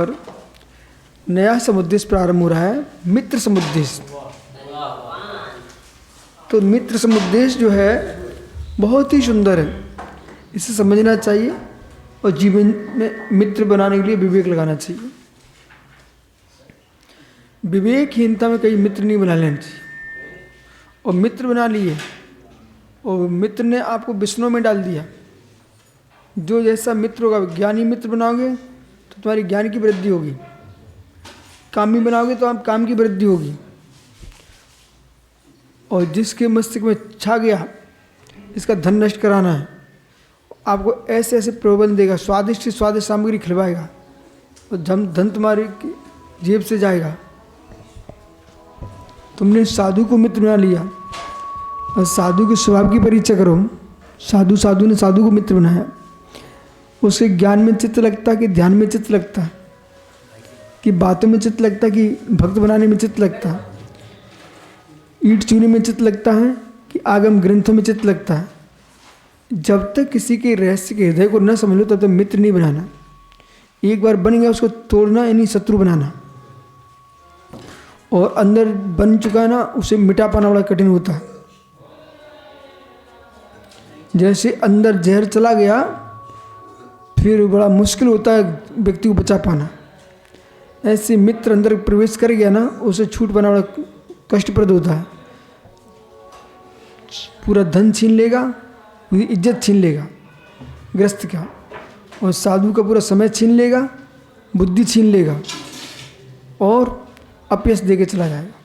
पर नया समुद्देश प्रारंभ हो रहा है, मित्र समुद्देश। तो मित्र समुद्देश जो है बहुत ही सुंदर है, इसे समझना चाहिए और जीवन में मित्र बनाने के लिए विवेक लगाना चाहिए। विवेकहीनता में कई मित्र नहीं बना लेना चाहिए, और मित्र बना लिए और मित्र ने आपको विष्णु में डाल दिया। जो जैसा मित्र होगा, ज्ञानी मित्र बनाओगे तो तुम्हारी ज्ञान की वृद्धि होगी, कामी बनाओगे तो आप काम की वृद्धि होगी। और जिसके मस्तिष्क में छा गया इसका धन नष्ट कराना है, आपको ऐसे ऐसे प्रलोभन देगा, स्वादिष्ट से स्वादिष्ट सामग्री खिलवाएगा और धन तुम्हारी जेब से जाएगा। तुमने साधु को मित्र बना लिया और साधु के स्वभाव की परीक्षा करो। साधु ने साधु को मित्र बनाया, उसके ज्ञान में चित्त लगता है कि ध्यान में चित्त लगता है, कि बातों में चित्त लगता है कि भक्त बनाने में चित्त लगता है, ईंट चूने में चित्त लगता है कि आगम ग्रंथों में चित्त लगता है। जब तक किसी के रहस्य के हृदय को न समझ लो तब तक मित्र नहीं बनाना। एक बार बन गया उसको तोड़ना यानी शत्रु बनाना, और अंदर बन चुका ना उसे मिटा पाना बड़ा कठिन होता है। जैसे अंदर जहर चला गया फिर बड़ा मुश्किल होता है व्यक्ति को बचा पाना। ऐसे मित्र अंदर प्रवेश कर गया ना, उसे छूट पाना बड़ा कष्टप्रद होता है। पूरा धन छीन लेगा, पूरी इज्जत छीन लेगा ग्रस्त का, और साधु का पूरा समय छीन लेगा, बुद्धि छीन लेगा और अपयश दे के चला जाएगा।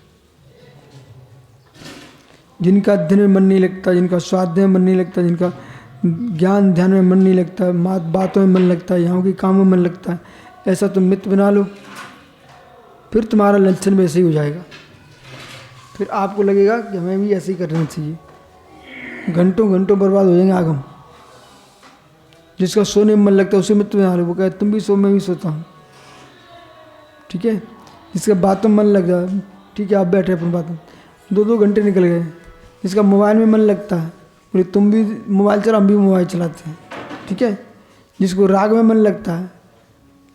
जिनका अध्ययन में मन नहीं लगता, जिनका स्वाध्याय में मन नहीं लगता, जिनका ज्ञान ध्यान में मन नहीं लगता, बातों में मन लगता है, यहाँ के काम में मन लगता है, ऐसा तुम मित्र बना लो, फिर तुम्हारा लक्षण वैसे ही हो जाएगा। फिर आपको लगेगा कि हमें भी ऐसे ही करना चाहिए। घंटों घंटों बर्बाद हो जाएंगे आगम। जिसका सोने में मन लगता है उसे मित्र बना लो, वो कहे तुम भी सो मैं भी सोता हूँ, ठीक है। जिसका बातों में मन लग जाए, ठीक है आप बैठे अपन बातों, 2-2 घंटे निकल गए। जिसका मोबाइल में मन लगता है, बोले तुम भी मोबाइल चला हम भी मोबाइल चलाते हैं, ठीक है। जिसको राग में मन लगता है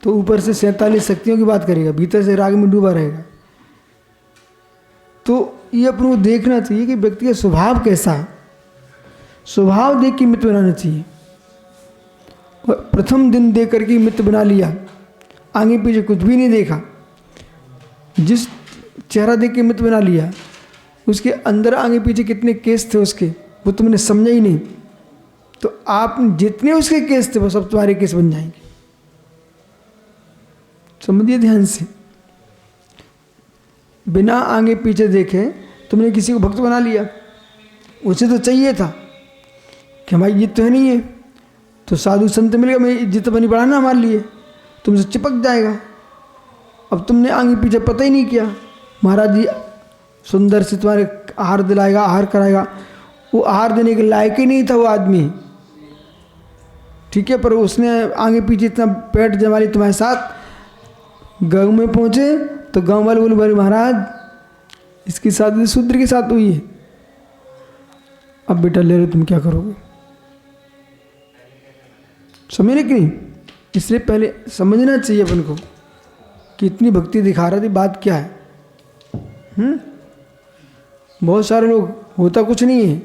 तो ऊपर से 47 शक्तियों की बात करेगा, भीतर से राग में डूबा रहेगा। तो ये अपन को देखना चाहिए कि व्यक्ति का स्वभाव कैसा है, स्वभाव देख के मित्र बनाना चाहिए। और प्रथम दिन देख करके मित्र बना लिया, आगे पीछे कुछ भी नहीं देखा, जिस चेहरा देख के मित्र बना लिया, उसके अंदर आगे पीछे कितने केस थे उसके वो तुमने समझा ही नहीं, तो आप जितने उसके केस थे वो सब तुम्हारे केस बन जाएंगे। समझिए ध्यान से, बिना आगे पीछे देखे तुमने किसी को भक्त बना लिया। उसे तो चाहिए था कि हमारी इज्जत तो है नहीं है, तो साधु संत मिल गया, मैं इज्जत बनी बढ़ाना हमारे लिए, तुमसे चिपक जाएगा। अब तुमने आगे पीछे पता ही नहीं किया, महाराज जी सुंदर से तुम्हारे आहार दिलाएगा, आहार कराएगा, वो आहार देने के लायक ही नहीं था वो आदमी, ठीक है। पर उसने आगे पीछे इतना पेट जमा लिया तुम्हारे साथ। गाँव में पहुँचे तो गाँव वाले बोले भाई महाराज इसकी शादी शूद्र के साथ हुई है, अब बेटा ले लो तुम क्या करोगे। समझ रहे कि नहीं? इसलिए पहले समझना चाहिए अपन को कि इतनी भक्ति दिखा रहा थी, बात क्या है। बहुत सारे लोग होता कुछ नहीं है,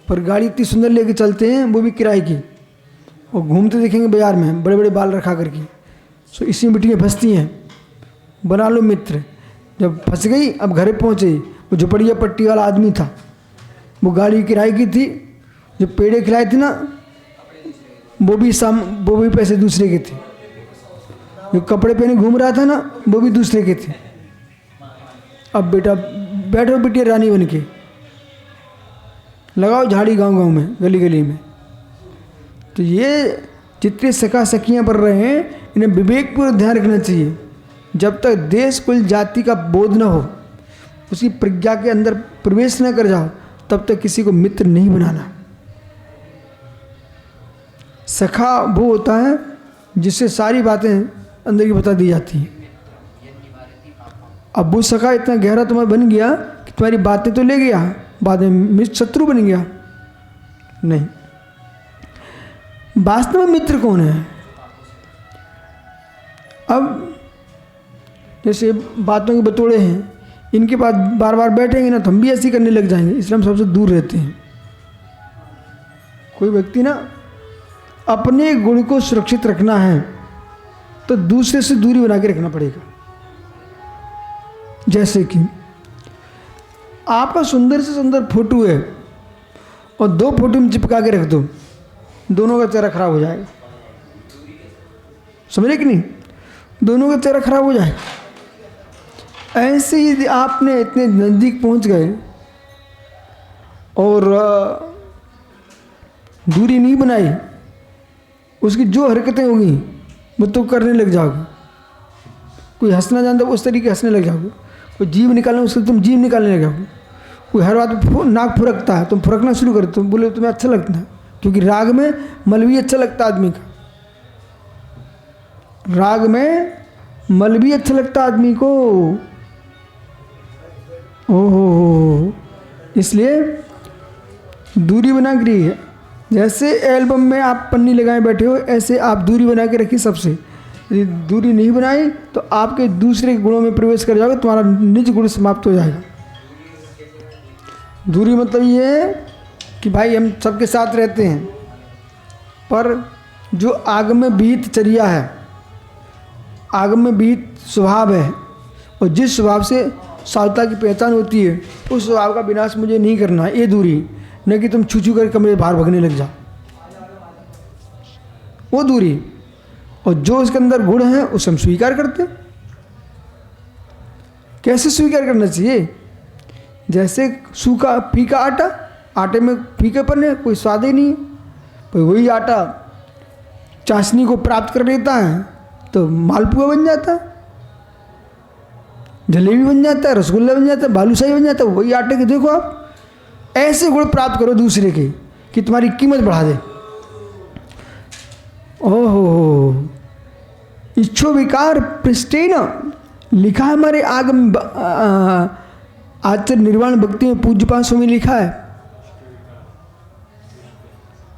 पर गाड़ी इतनी सुंदर लेके चलते हैं, वो भी किराए की, और घूमते देखेंगे बाजार में बड़े बड़े बाल रखा करके। सो इसी मिट्टी में फंसती हैं। बना लो मित्र। जब फंस गई, अब घर पहुँचे, वो झुपड़िया पट्टी वाला आदमी था, वो गाड़ी किराए की थी, जो पेड़े खिलाए थे ना वो भी पैसे दूसरे के थे, जो कपड़े पहने घूम रहा था ना वो भी दूसरे के थे। अब बेटा बैठो बिटिया रानी बन के, लगाओ झाड़ी गांव गांव में, गली गली में। तो ये जितने सखा सखियाँ पढ़ रहे हैं इन्हें विवेकपूर्वक ध्यान रखना चाहिए। जब तक देश कुल जाति का बोध न हो, उसकी प्रज्ञा के अंदर प्रवेश न कर जाओ, तब तक किसी को मित्र नहीं बनाना। सखा वो होता है जिससे सारी बातें अंदर की बता दी जाती हैं। अब वो सखा इतना गहरा तुम्हें बन गया कि तुम्हारी बातें तो ले गया, बाद में शत्रु बन गया। नहीं, वास्तव में मित्र कौन है? अब जैसे बातों के बतोड़े हैं, इनके पास बार बार बैठेंगे ना तो हम भी ऐसे करने लग जाएंगे, इसलिए हम सबसे दूर रहते हैं। कोई व्यक्ति ना अपने गुण को सुरक्षित रखना है तो दूसरे से दूरी बना के रखना पड़ेगा। जैसे कि आपका सुंदर से सुंदर फोटो है और दो फोटो में चिपका के रख दो, दोनों का चेहरा खराब हो जाएगा। समझे कि नहीं? दोनों का चेहरा खराब हो जाएगा। ऐसे ही यदि आपने इतने नज़दीक पहुंच गए और दूरी नहीं बनाई, उसकी जो हरकतें होंगी वो तो करने लग जाओगे। कोई हंसना जानता है उस तरीके हंसने लग जाओगे, कोई जीभ निकालना उससे तुम जीभ निकालने लग जाओगे, कोई हर बात नाक फुरकता है तुम फुरकना शुरू कर, तुम बोले तुम्हें अच्छा लगता है, क्योंकि राग में मल भी अच्छा लगता है आदमी का। राग में मल भी अच्छा लगता है आदमी को। ओहो, इसलिए दूरी बना के रही है। जैसे एल्बम में आप पन्नी लगाए बैठे हो, ऐसे आप दूरी बना के रखिए सबसे। यदि दूरी नहीं बनाई तो आपके दूसरे गुणों में प्रवेश कर जाओगे, तुम्हारा निज गुण समाप्त हो जाएगा। दूरी मतलब ये है कि भाई हम सबके साथ रहते हैं, पर जो आगम में बीत चर्या है, आगम में बीत स्वभाव है, और जिस स्वभाव से साधुता की पहचान होती है, उस स्वभाव का विनाश मुझे नहीं करना है। ये दूरी, न कि तुम छू छू कर कमरे बाहर भगने लग जाओ, वो दूरी। और जो इसके अंदर गुण है उसे हम स्वीकार करते। कैसे स्वीकार करना चाहिए? जैसे सूखा फीका आटा, आटे में फीकापन है, कोई स्वाद ही नहीं है। तो वही आटा चाशनी को प्राप्त कर लेता है तो मालपुआ बन जाता है, जलेबी बन जाता है, रसगुल्ला बन जाता है, बालूशाही बन जाता है। वही आटे के देखो आप ऐसे गुण प्राप्त करो दूसरे के कि तुम्हारी कीमत बढ़ा दे। ओहो, इच्छो विकार पृष्ठेन लिखा है हमारे आगम आचार्य निर्वाण भक्ति में पूज्य पासों में लिखा है।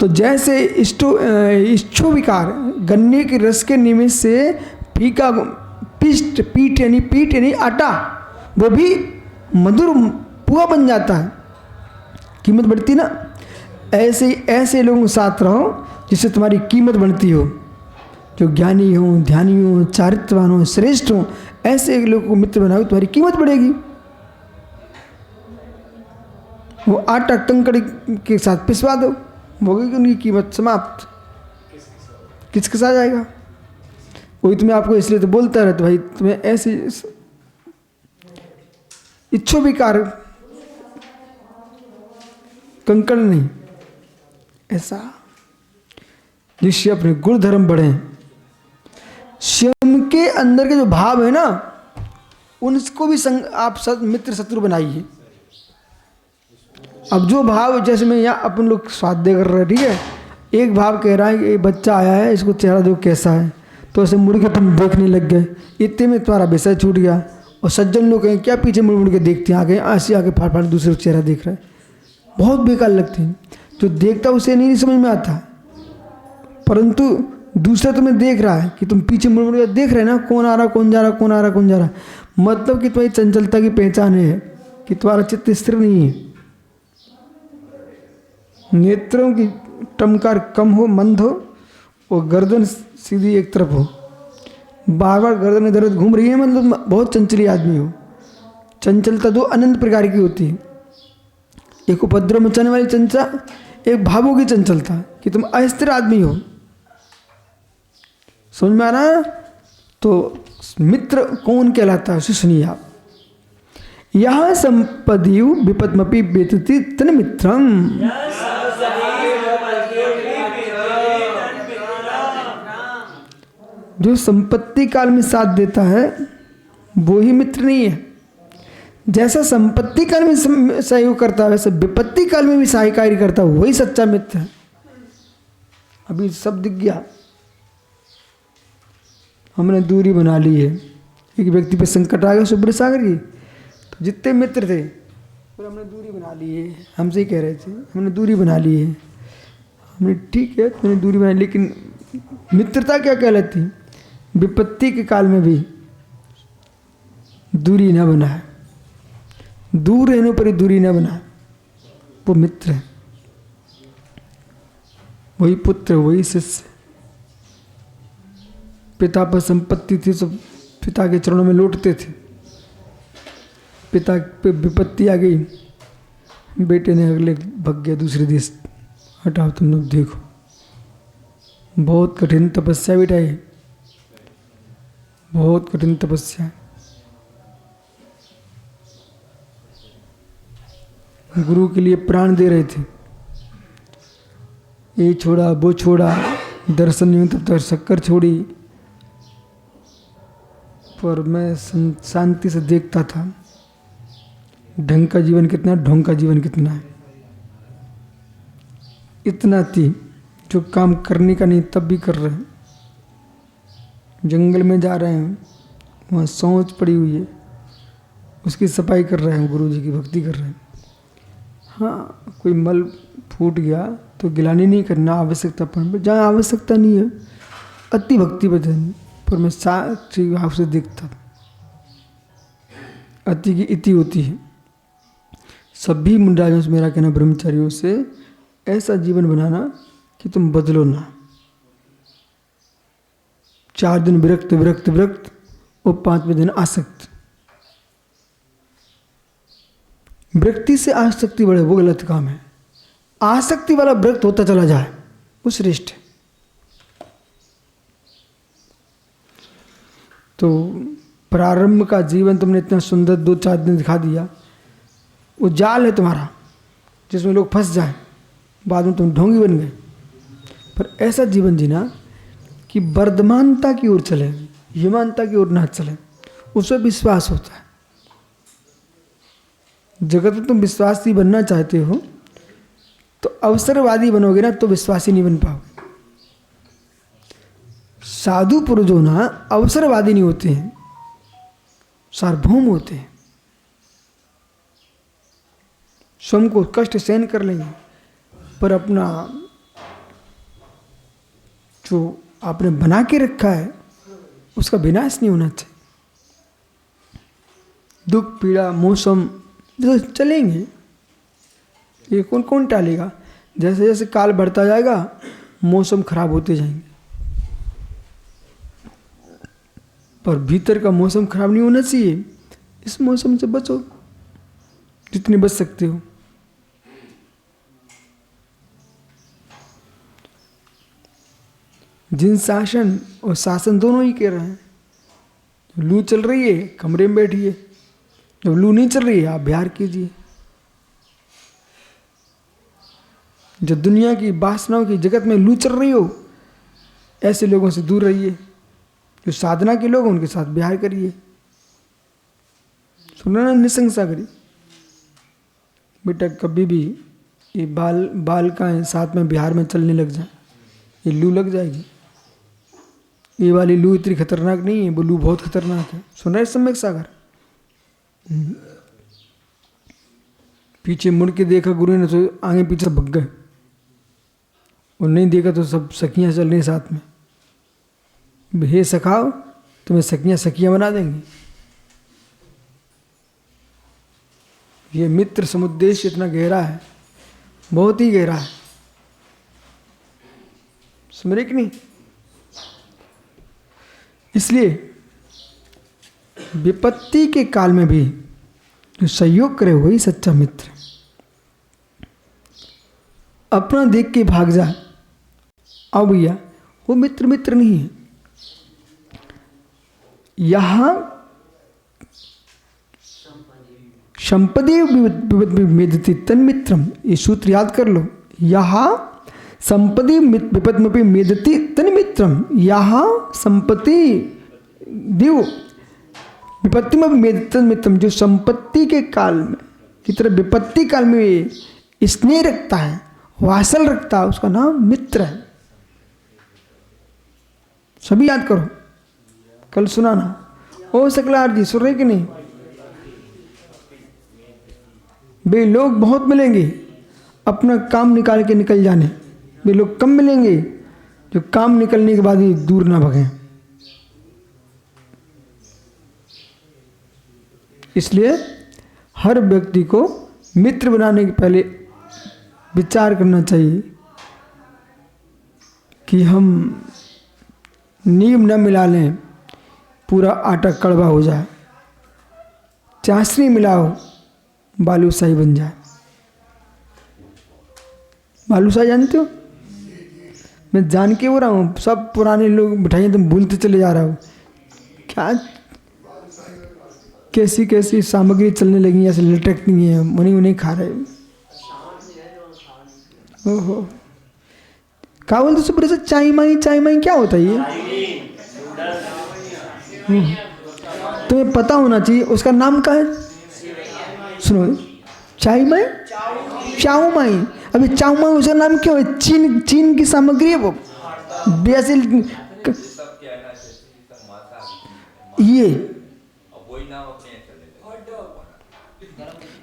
तो जैसे इच्छो विकार गन्ने के रस के निमित्त से फीका पिष्ट पीठ यानी आटा वो भी मधुर पुआ बन जाता है, कीमत बढ़ती ना। ऐसे ही ऐसे लोगों के साथ रहो जिससे तुम्हारी कीमत बढ़ती हो, जो ज्ञानी हो, ध्यानी हो, चारित्रवान हो, श्रेष्ठ हो, ऐसे लोगों को मित्र बनाओ, तुम्हारी कीमत बढ़ेगी। वो आटा कंकड़ के साथ पिसवा दो, होगी उनकी कीमत समाप्त। किसके साथ जाएगा? वही तुम्हें आपको इसलिए तो बोलता रहता भाई तुम्हें ऐसे इच्छो विकार कंकड़ नहीं, ऐसा जिससे अपने गुण धर्म बढ़े। स्वयं के अंदर के जो भाव है ना, उनको भी आप मित्र शत्रु बनाइए। अब जो भाव, जैसे मैं यहाँ अपन लोग स्वाध्याय कर रहे हैं, ठीक है, एक भाव कह रहा है कि एक बच्चा आया है, इसको चेहरा देखो कैसा है, तो ऐसे मुड़ के तुम देखने लग गए, इतने में तुम्हारा विषय छूट गया। और सज्जन लोग कहें क्या पीछे मुड़ मुड़ के देखते हैं, आगे ऐसे आगे फाड़ फाड़ दूसरे का चेहरा देख रहा है, बहुत बेकार लगते हैं। जो देखता उसे नहीं समझ में आता, परंतु दूसरा तुम्हें देख रहा है कि तुम पीछे मुड़ मुड़ के देख रहे हैं ना, कौन आ रहा कौन जा रहा, कौन आ रहा कौन जा रहा, मतलब कि तुम्हारी चंचलता की पहचान है कि तुम्हारा चित्त स्थिर नहीं है। नेत्रों की टमकार कम हो, मंद हो, और गर्दन सीधी एक तरफ हो, बार बार गर्दन इधर उधर घूम रही है, मतलब बहुत चंचली आदमी हो। चंचलता दो अनंत प्रकार की होती है, एक उपद्रव मचाने वाली चंचलता, एक भावों की चंचलता कि तुम अस्थिर आदमी हो। समझ में आ रहा है? तो मित्र कौन कहलाता है उसे सुनिए आप। यह संपदि विपदमपि वेतति तन मित्रम। जो संपत्ति काल में साथ देता है वो ही मित्र नहीं है। जैसा संपत्ति काल में सहयोग करता है, वैसे विपत्ति काल में भी सहायकारी करता है, वही सच्चा मित्र है। अभी सब दिख गया, हमने दूरी बना ली है। एक व्यक्ति पे संकट आ गया सुब्र सागर की, तो जितने मित्र थे और हमने दूरी बना ली है, हमसे ही कह रहे थे हमने दूरी बना ली है। हमने ठीक है तुमने दूरी बनाई, लेकिन मित्रता क्या कहलाती? विपत्ति के काल में भी दूरी न बनाए, दूर रहने पर ही दूरी न बनाए, वो मित्र है, वही पुत्र, वही शिष्य। पिता पर संपत्ति थी तो पिता के चरणों में लौटते थे, पिता पे विपत्ति आ गई, बेटे ने अगले भाग गया दूसरे देश, हटाओ तुम लोग देखो। बहुत कठिन तपस्या बेटा ये, बहुत कठिन तपस्या है। गुरु के लिए प्राण दे रहे थे, ये छोड़ा वो छोड़ा, दर्शन नहीं तब तक शक्कर छोड़ी, पर मैं शांति से देखता था ढंग का जीवन कितना, ढोंग का जीवन कितना है। इतना थी जो काम करने का नहीं तब भी कर रहे हैं। जंगल में जा रहे हैं, वहाँ सोच पड़ी हुई है, उसकी सफाई कर रहे हैं, गुरु जी की भक्ति कर रहे हैं। हाँ, कोई मल फूट गया तो गिलानी नहीं करना आवश्यकता पर, जहाँ आवश्यकता नहीं है अति भक्ति बदन, पर मैं साक्षी भाव से देखता था। अति की इति होती है। सभी मुंडाइयों से मेरा कहना, ब्रह्मचारियों से ऐसा जीवन बनाना कि तुम बदलो ना। 4 दिन विरक्त विरक्त विरक्त और 5वें दिन आसक्त। विरक्ति से आसक्ति बढ़े वो गलत काम है। आसक्ति वाला विरक्त होता चला जाए वो श्रेष्ठ है। तो प्रारंभ का जीवन तुमने इतना सुंदर 2-4 दिन दिखा दिया, वो जाल है तुम्हारा जिसमें लोग फंस जाएं, बाद में तुम ढोंगी बन गए। पर ऐसा जीवन जीना कि वर्धमानता की ओर चले, हिमानता की ओर ना चले, उसमें विश्वास होता है। जगत में तुम विश्वासी बनना चाहते हो तो अवसरवादी बनोगे ना तो विश्वासी नहीं बन पाओगे। साधु पुरुष जो ना अवसरवादी नहीं होते हैं, सार्वभौम होते हैं। स्वयं को कष्ट सहन कर लेंगे, पर अपना जो आपने बना के रखा है उसका विनाश नहीं होना चाहिए। दुख पीड़ा मौसम जो चलेंगे, ये कौन कौन टालेगा। जैसे जैसे काल बढ़ता जाएगा मौसम खराब होते जाएंगे, पर भीतर का मौसम खराब नहीं होना चाहिए। इस मौसम से बचो जितने बच सकते हो। जिन शासन और शासन दोनों ही कह रहे हैं, लू चल रही है कमरे में बैठिए, जब लू नहीं चल रही है आप बिहार कीजिए। जब दुनिया की वासनाओं की जगत में लू चल रही हो, ऐसे लोगों से दूर रहिए। जो साधना के लोग हैं उनके साथ बिहार करिए। सुनो ना, निशंसा करिए बेटा। कभी भी ये बाल का है साथ में बिहार में चलने लग जाए, ये लू लग जाएगी। ये वाली लू इतनी खतरनाक नहीं है, वो लू बहुत खतरनाक है। सुन रहे सम्यक सागर? पीछे मुड़ के देखा गुरु ने तो आगे पीछे सब भग गए, और नहीं देखा तो सब सखियां चल रही साथ में। हे सखाओ, तुम्हें सखियां सखियां बना देंगी। ये मित्र समुद्देश्य इतना गहरा है, बहुत ही गहरा है। समझे कि नहीं? इसलिए विपत्ति के काल में भी जो सहयोग करे वही सच्चा मित्र। अपना देख के भाग जाए, आओ भैया, वो मित्र मित्र नहीं है। यहां संपदे मेदति तन्मित्रम, ये सूत्र याद कर लो। यहां संपत्ति विपद में मेदति तन्मित्रम, यहां संपत्ति देव विपत्ति में मेदति तन्मित्रम। जो संपत्ति के काल में की तरह विपत्ति काल में स्नेह रखता है, वासल रखता है, उसका नाम मित्र है। सभी याद करो, कल सुनाना। ओ सकलार जी, सुन रहे कि नहीं? वे लोग बहुत मिलेंगे अपना काम निकाल के निकल जाने, वे लोग कम मिलेंगे जो काम निकलने के बाद ही दूर ना भगें। इसलिए हर व्यक्ति को मित्र बनाने के पहले विचार करना चाहिए कि हम नींव न मिला लें, पूरा आटा कड़वा हो जाए। चाशनी मिलाओ, बालूशाही बन जाए। बालूशाही जानते हो? मैं जान के हो रहा हूँ, सब पुराने लोग मिठाइयाँ तुम भूलते चले जा रहा हो। क्या कैसी कैसी सामग्री चलने लगी, ऐसे लटकती है, उन्हीं खा रहे। ओहो, क्या बोलते सुबह से चाय माई क्या होता है ये? तुम्हें पता होना चाहिए उसका नाम क्या है। सुनो, चाय माई, चाऊ माई। अभी चाऊ माई उसका नाम क्यों है? चीन की सामग्री है वो। बेसिल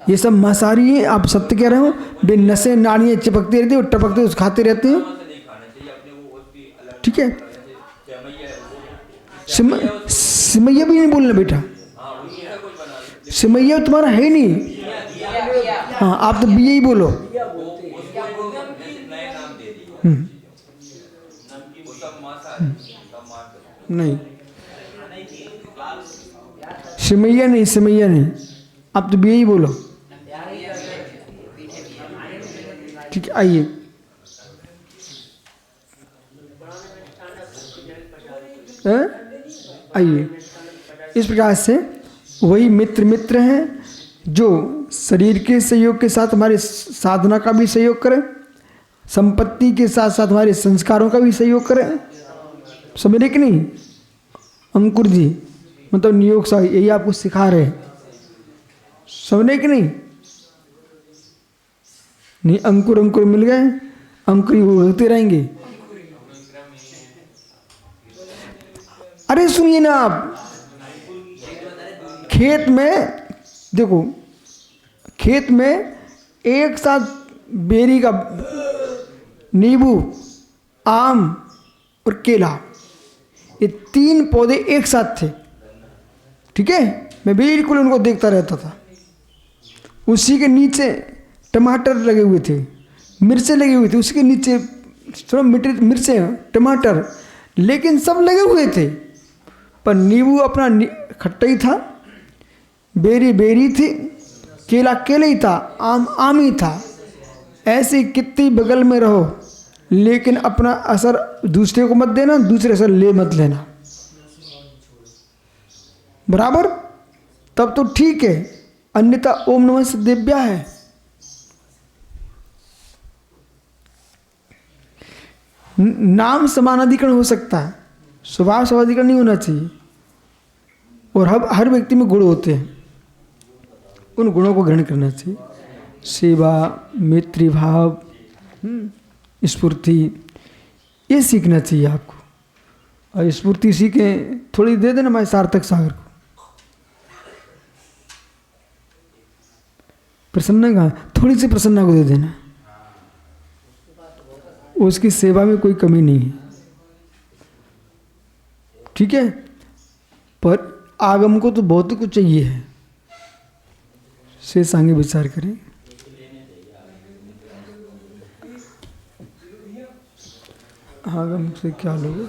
ये सब मांसाहारी है। आप सत्य कह रहे हो। बे नसें नाड़ियाँ चिपकती रहती है, टपकते उस खाते रहते हैं। ठीक है, सिमैया भी नहीं बोलना बेटा, सिमैया तुम्हारा है नहीं। हाँ, आप तो बीए ही बोलो। नहीं, सिमैया नहीं, आप तो बीए ही बोलो। ठीक है, आइए। आइए, इस प्रकार से वही मित्र हैं जो शरीर के सहयोग के साथ हमारे साधना का भी सहयोग करें, संपत्ति के साथ साथ हमारे संस्कारों का भी सहयोग करें। समझे कि नहीं? अंकुर जी मतलब नियोग साहब यही आपको सिखा रहे हैं। समझे कि नहीं? नहीं, अंकुर मिल गए, अंकुरी होते रहेंगे। अरे सुनिए ना, आप खेत में देखो, खेत में एक साथ बेरी का, नींबू, आम और केला, ये 3 पौधे एक साथ थे। ठीक है, मैं बिल्कुल उनको देखता रहता था। उसी के नीचे टमाटर लगे हुए थे, मिर्चें लगी हुई थी, उसी के नीचे थोड़ा मिर्चें, टमाटर, लेकिन सब लगे हुए थे। पर नींबू अपना खट्टा ही था, बेरी थी, केला केले ही था, आम ही था। ऐसे कितनी बगल में रहो, लेकिन अपना असर दूसरे को मत देना, दूसरे असर ले मत लेना। बराबर? तब तो ठीक है, अन्यथा ओम नमः शिवाय है। नाम समानाधिकरण हो सकता है, स्वभाव समानाधिकरण नहीं होना चाहिए। और हर व्यक्ति में गुण होते हैं, उन गुणों को ग्रहण करना चाहिए। सेवा, मैत्री भाव, स्फूर्ति, ये सीखना चाहिए आपको। और स्फूर्ति सीखें, थोड़ी दे देना हमारे सार्थक सागर को। प्रसन्ना कहाँ? थोड़ी सी प्रसन्ना को दे देना, उसकी सेवा में कोई कमी नहीं है। ठीक है, पर आगम को तो बहुत ही कुछ चाहिए है। शेष आगे विचार करें। आगम से क्या लोगे?